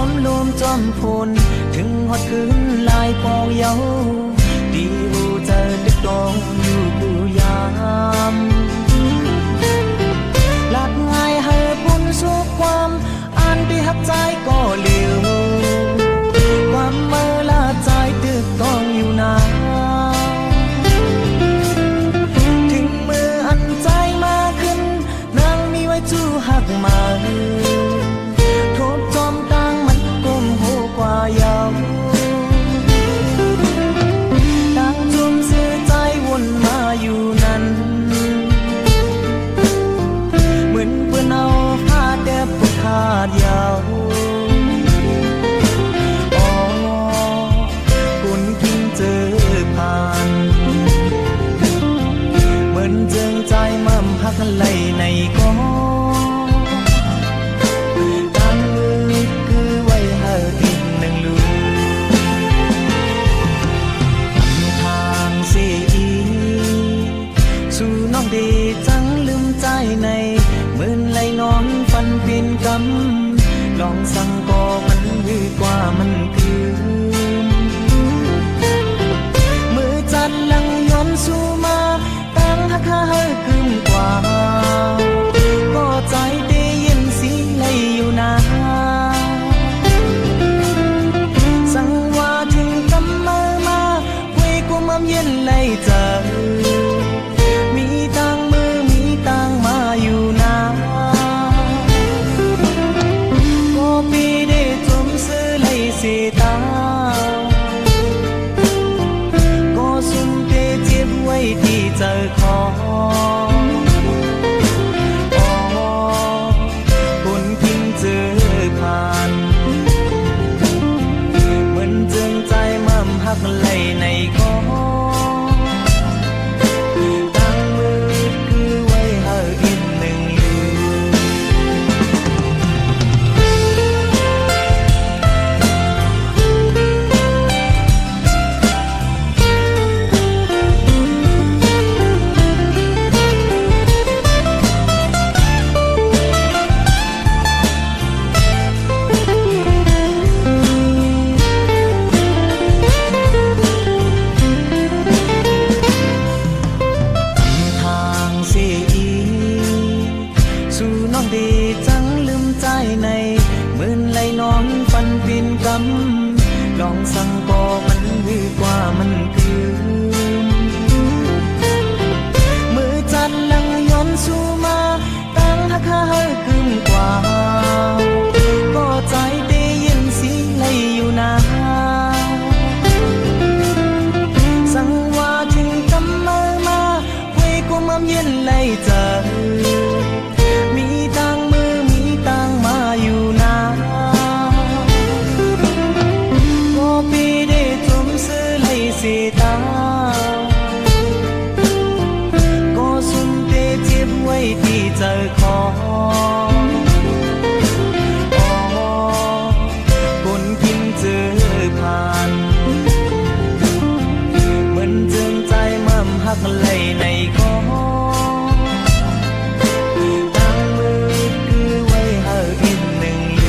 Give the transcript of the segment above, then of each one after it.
มลมจอมพลถึงฮอดคืนลายปองเยาดีหูเจอดึกดองอยู่กูยามหลักง่ายให้บุญสุขความอ่านที่หักใจก็เหลียวความเมื่อลาใจดึกต้องอยู่นานถึงมืออันใจมาขึ้นนางมีไว้จู้หักมาทบจอมกลางมันก้มหูกว่าเยาตั้งจุ่มเสียใจวนมาอยู่นั้นเหมือนเพื่อนเอาผ้าเด็บผูกขาดยาวคุณกินเจอผ่านเหมือนเจิงใจมั่มพักไหลในก้อนจังลืมใจในเหมือนไหลนอนฟันปีนกำลองสั่งก็มันดีกว่ามันคือมือจัดลังย้อนสู่มาตั้งหักหาเคืมกว่าก็ใจได้ยินเสียงไหลอยู่นาสั่งว่าถึงกำมาคุยกูมั่มเย็นไหลเจอก็สุมเตเจ็บไว้ที่เจอคอคนกินเจอผ่านเหมือนเจิงใจมั่มหักไหลในคอตั้งมือคือไว้หาอีกหนึ่งจังลืมใจในเหมือนไหลนอนฟันปีนกำลองสั่งก็มันดีกว่ามันคือมือจัดลังย้อนสู่มาตั้งหักหาคืมกว่าก็ใจได้ยินเสียงไหลอยู่นาสั่งว่าถึงกำมาคุยกูมั่มเย็นไหลเจอก็สุมเตเจ็บไว้ที่เจอคอคนกินเจอผ่านเหมือนเจิงใจมั่มหักไหลในคอตั้งมือคือไว้หาอีกหนึ่งล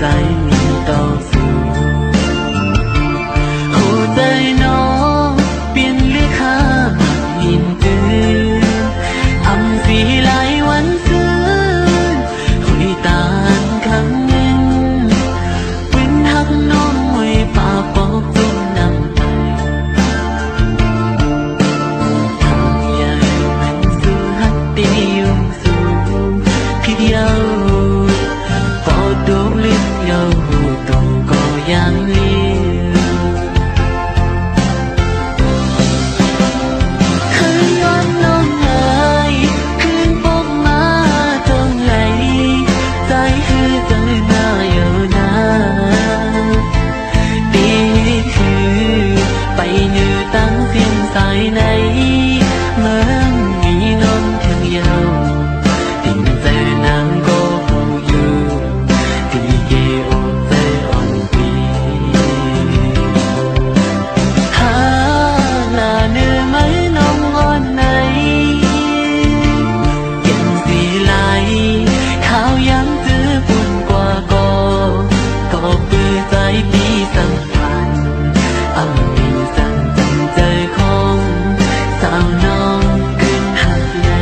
lại nhìn tao dù hồ tây nó biên lưới khá mặt nhìn tư âm gì lạiวันซื่นหุยตานครั้งหนึ่งเป็นหักน้องไว้ป่าปอกจมนำไปทางใหญ่มันสู่หักตียงสู่พี่เดียวพอดูลิบเยาตรงก็ยังเลี้ยวคืนย้อนน้องเอ๋ยคืนพบมาตรงไหลใจคือใจหน้าอยู่นาตีคือไปnhưตั้งเพียงสายไหนเหมือนมีน้องเพียงเยาวtìnhใจนางก็หูอยู่ที่เกโอใจอ่อนปีหาหน้าเนื้อไหมน้องอ่อนไหนยังสีไหลข้าวยังจื้อปุ่นกว่าก็ปื้อใจปีสัมพันธ์อ่ำมีสั่งจำใจของสาวน้องขึ้นหักใหญ่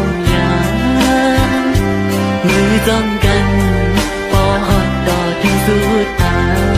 ำยามมือจ้องกันพอฮอดต่อถึงสุดทาง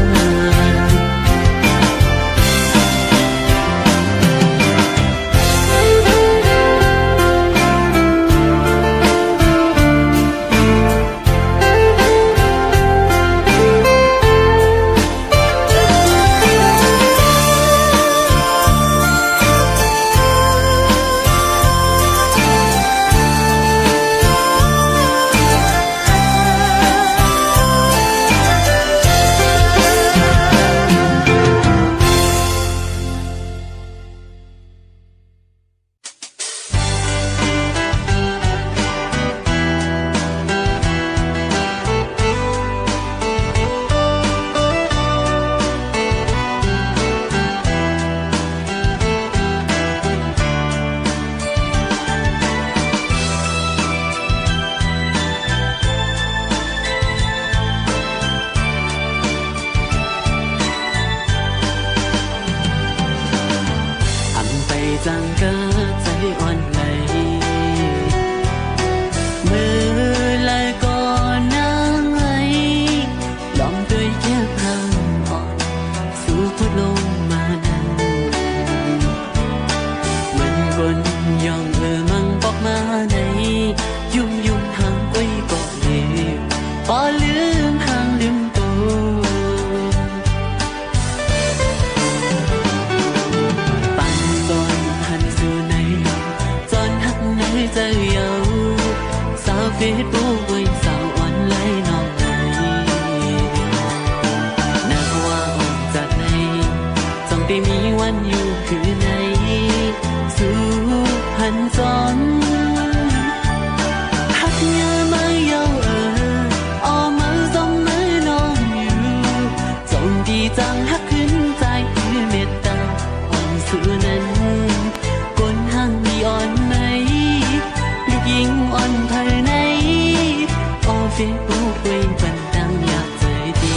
จังก็ใจอ่อนไหลมือและก่อนนางไหลล้อมด้วยแค่พลังอ่อนสู่พุทลงมานั้นเหมือนคนย่องมั่งบอกมาในยุ่งห่างไว้ก็เลยพอลืมห่างลืมตัวจะเยาสาวเฟซบุ๊กไว้สาวออนไลน์น้องไหนนักว่าออกจากไหนจ้องได้มีวันอยู่คือไหนสู่พันจอนหักเงามาเยาเอามือจ้องมือน้องอยู่จ้องดีจังหักขึ้นใจคือเมตตาอ่อนสู่นั้นก้นห่างมีอ่อนไหมยิ่งอ่อนภายในออเฟซบุ๊กไว้บันดังอยากใจดี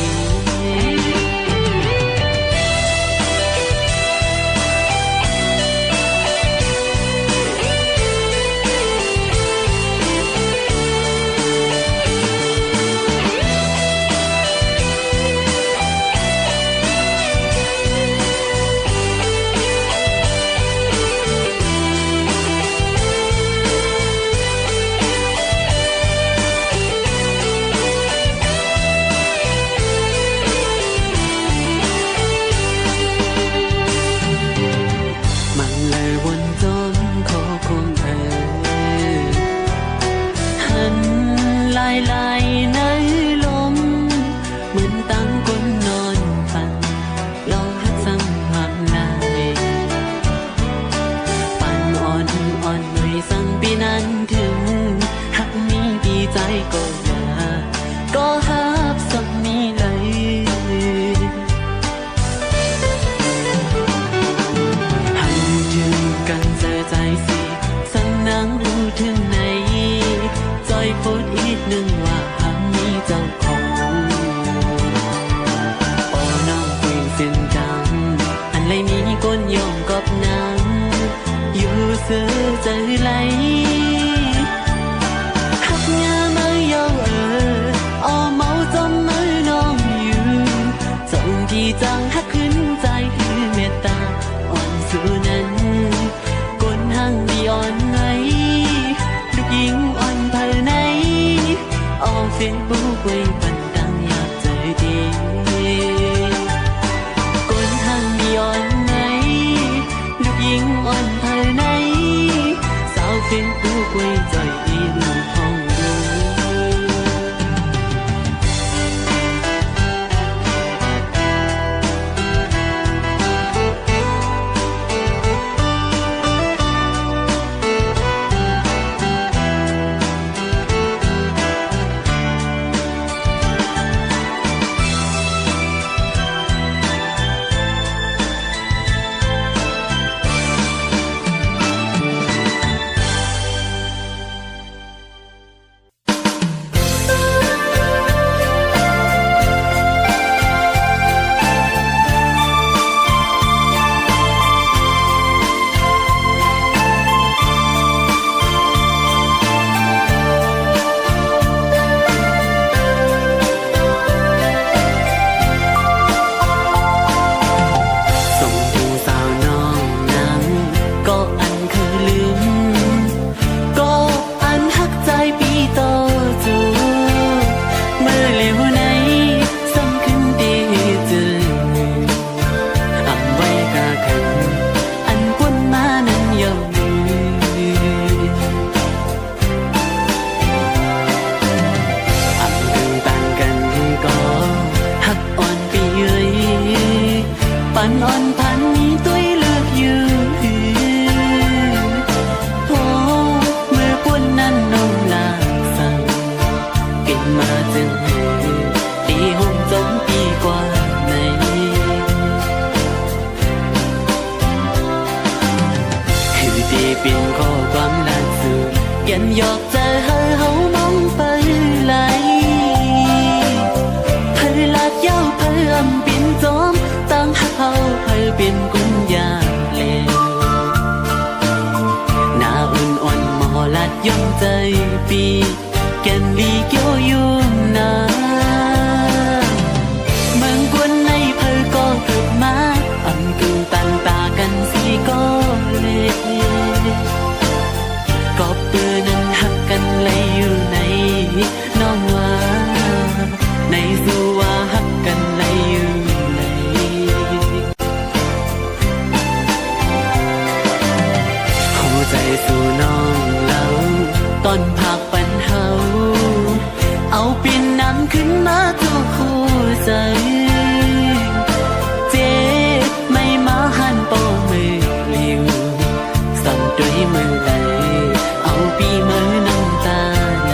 ลายในลมเหมือนตั้งคนนอนฝันลองหักซ้ำห่างนายปั่นอ่อนหน่อยสั่งปีนั้นถึงหักมีดีใจก็อย่าก็หักสักมีเลยหันถึงกันเจอใจสิสั่งนั่งรู้ถึงไหนจอยโพดอีกหนึ่งว่าหากมีเจ้าของโอ้น้องคุยเส้นจังอันไรมีก้นยอมกับนางอยู่เสือใจไหลหักงามาเยาเอาเมาจมมือน้องอยู่จ้องดีจังหักขึ้นใจคือเมตตาอ่อนสู่นั้นก้นห่างดีอ่อนไหลลูกยิงอ่อนภายในออเฟซบุ๊กไว้บันดังอยากใจดีก้นห่างดีอ่อนไหนลูกยิงอ่อนภายในสาวเฟซบุ๊กไว้ใจดีลูกห้องดู hờ hấu mong phơi lại phơi lạt dao phơi âm biến gióm tăng hắc hậu phơi biến cũng già lệ na ưn oan mò lạt yongใจปีแก่นลีเกี่ยวยุ่งนาเมืองกวนในเพอก็เกิดมาอ่ำกึ่งตันตากันสีก็เละก็เปื้อนั้นหักกันเลยอยู่ในน้องว่าในสู่ว่าหักกันเลยอยู่ในหัวใจสู่น้องเราตอนพักปันเฮาเอาปีนน้ำขึ้นมาทุกคู่ใจเจ๊ไม่มาหันโปมือลิวสั่นด้วยมือไหลเอาปีมือน้ำตาไหล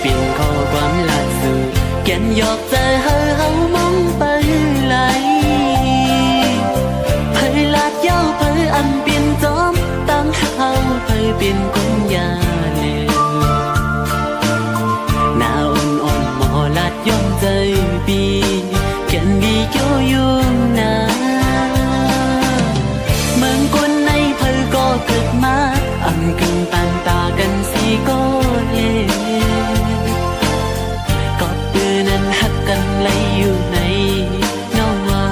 ปีนข้อความหลักสูตรแก่นหยอกใจเฮาเฮามองไปไหลเพยลาดเย้าเพยอันเปลี่ยนจอมตั้งเฮาเพยเปลี่ยนกุญยาเลวหน้าอ่อนๆหมอลาดย่อมใจปีแก่นดีเกี่ยวยุ่งนาเมืองกวนในเพยก็เกิดมาอ่ำกึ่งตันตากันสีก็เล่กันเลยอยู่ในน้องว่า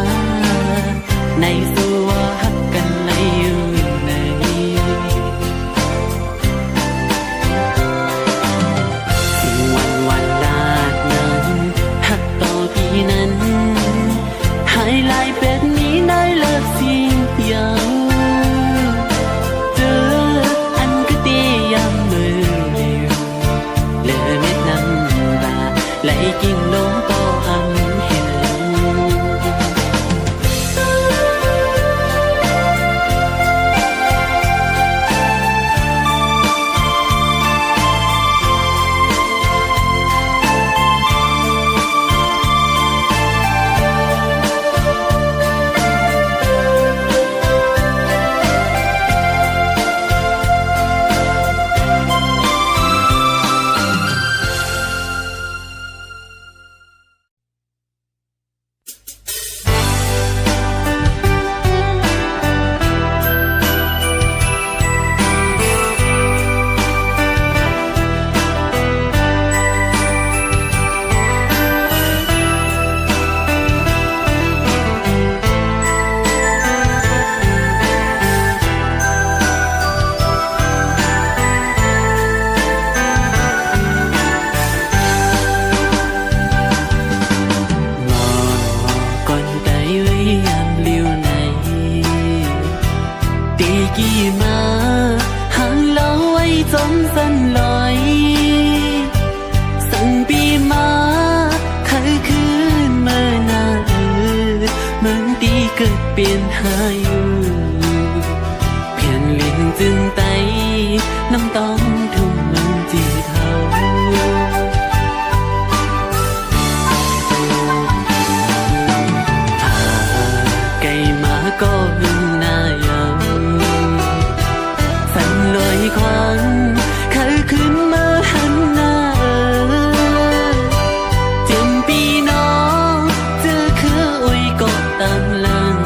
ในสู่ว่าหักกันเลยอยู่ในสิ่งวันลาดนั้นหักต่อพี่นั้นหายลายเป็ดนี้ได้เลิกสิ่งเดียวเจออันก็ตียามมือเดียวเลือเม็ดน้ำตาไหลกิ่งลงเกิดเปลี่ยนหายเพียนลิ้นจึงไตน้ำต้องทุ่มมันจีเท่าไก่มาก็หึงหน้ายังสั่นลอยควันเคยขึ้นมาหันหน้าเจ็บปีน้องเจอคืออุ้ยก็ตามหลัง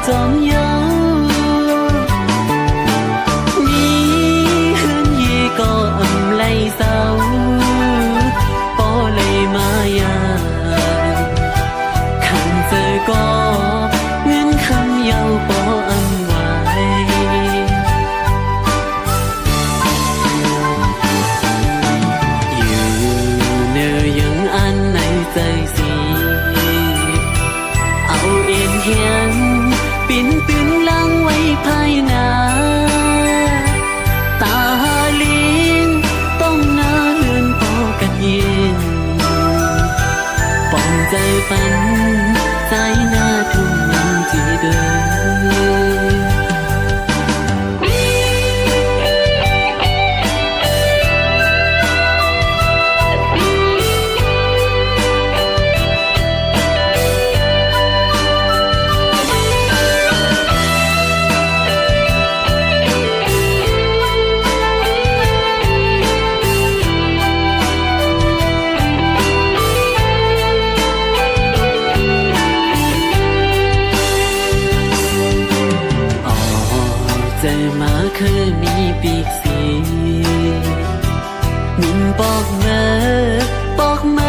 จอมเยามีเฮือนเย่ก็อำไลเศร้าปอเลยมายาขันเจอก็เงินคำเยาปออำไว้อยู่เนอยังอันในใจสีเอาเอ็นเฮียนปิ่นตึงลังไว้ภายหน้าตาลินต้องหน้าเฮือนพอกันเย็นป้องใจปันสายหน้าทุ่งมันจีเดินใจมาเคยมีปีกสีมินบอกเมื่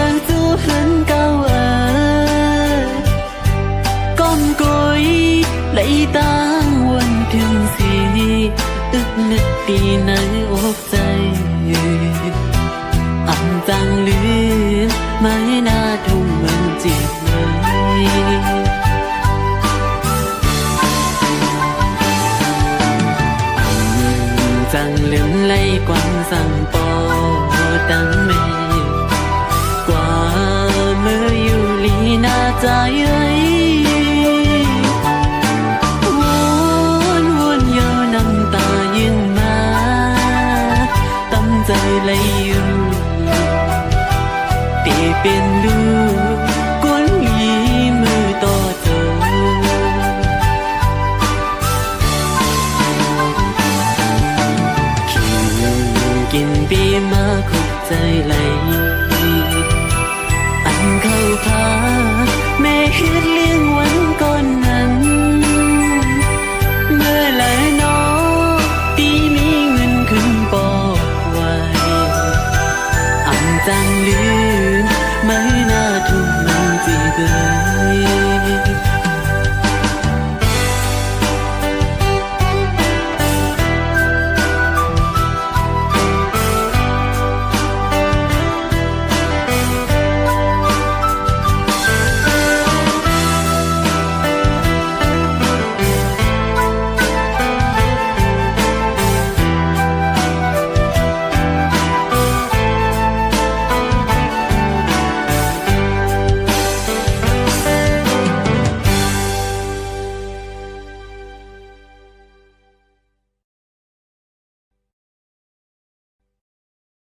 อจูเหินเก่าก้มกุยไหลตั้งวันถึงสีอึกนึกปีในอกใจอ่ำจังลืมไม่น่าทุ่งมันจีบเลยจังลืมไล่กวางสั่งปอตั้งเมกว่าเมื่ออยู่ลีนาใจเอ้ยวนเยาน้ำตายืนมาตั้งใจไล่อยู่ตีเป็นลูกกวนลีมือต่อเธอกินปีมาคุกใจไหลอันเข้าพาแม่เฮ็ดเลี้ยงวันก่อนนั้นเมื่อไหร่น้อตีมีเงินขึ้นบอกไว้อันจังลืมไม่นา